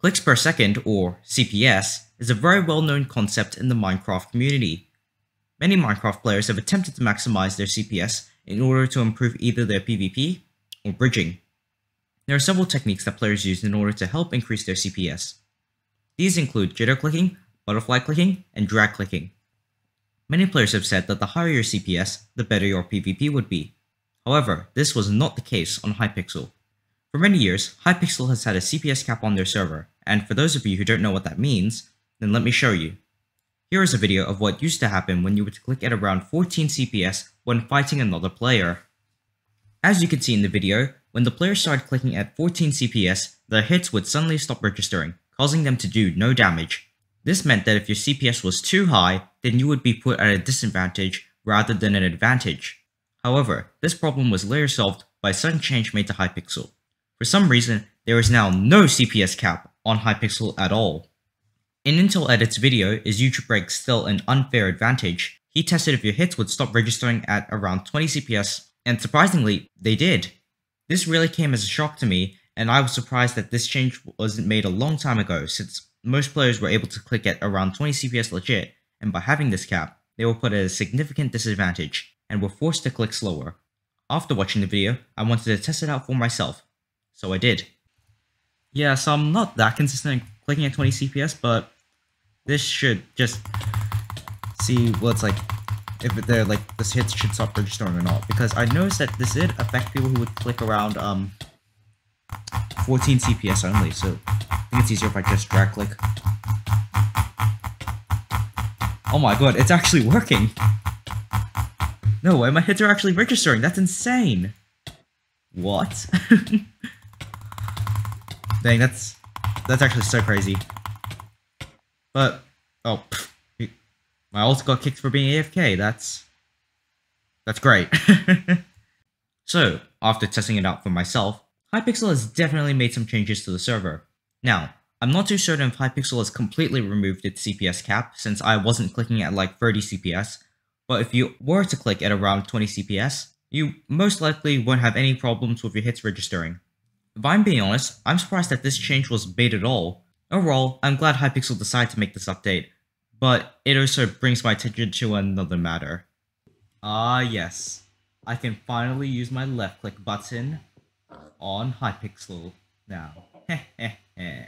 Clicks per second, or CPS, is a very well-known concept in the Minecraft community. Many Minecraft players have attempted to maximize their CPS in order to improve either their PvP or bridging. There are several techniques that players use in order to help increase their CPS. These include jitter clicking, butterfly clicking, and drag clicking. Many players have said that the higher your CPS, the better your PvP would be. However, this was not the case on Hypixel. For many years, Hypixel has had a CPS cap on their server, and for those of you who don't know what that means, then let me show you. Here is a video of what used to happen when you would click at around 14 CPS when fighting another player. As you can see in the video, when the player started clicking at 14 CPS, their hits would suddenly stop registering, causing them to do no damage. This meant that if your CPS was too high, then you would be put at a disadvantage rather than an advantage. However, this problem was later solved by a sudden change made to Hypixel. For some reason, there is now no CPS cap on Hypixel at all. In Intel Edit's video, Is YouTube Break Still an Unfair Advantage? He tested if your hits would stop registering at around 20 CPS, and surprisingly, they did. This really came as a shock to me, and I was surprised that this change wasn't made a long time ago, since most players were able to click at around 20 CPS legit, and by having this cap, they were put at a significant disadvantage, and were forced to click slower. After watching the video, I wanted to test it out for myself, so I did. Yeah, so I'm not that consistent in clicking at 20 CPS, but this should just see what it's like, if they're like, this hits should stop registering or not, because I noticed that this did affect people who would click around 14 CPS only, so I think it's easier if I just drag click. Oh my god, it's actually working! No way, my hits are actually registering, that's insane! What? Dang, that's actually so crazy. But, oh, my ult got kicked for being AFK, that's great. So, after testing it out for myself, Hypixel has definitely made some changes to the server. Now, I'm not too certain if Hypixel has completely removed its CPS cap, since I wasn't clicking at like 30 CPS, but if you were to click at around 20 CPS, you most likely won't have any problems with your hits registering. If I'm being honest, I'm surprised that this change was made at all. Overall, I'm glad Hypixel decided to make this update, but it also brings my attention to another matter. Ah yes, I can finally use my left click button on Hypixel now. Heh heh heh.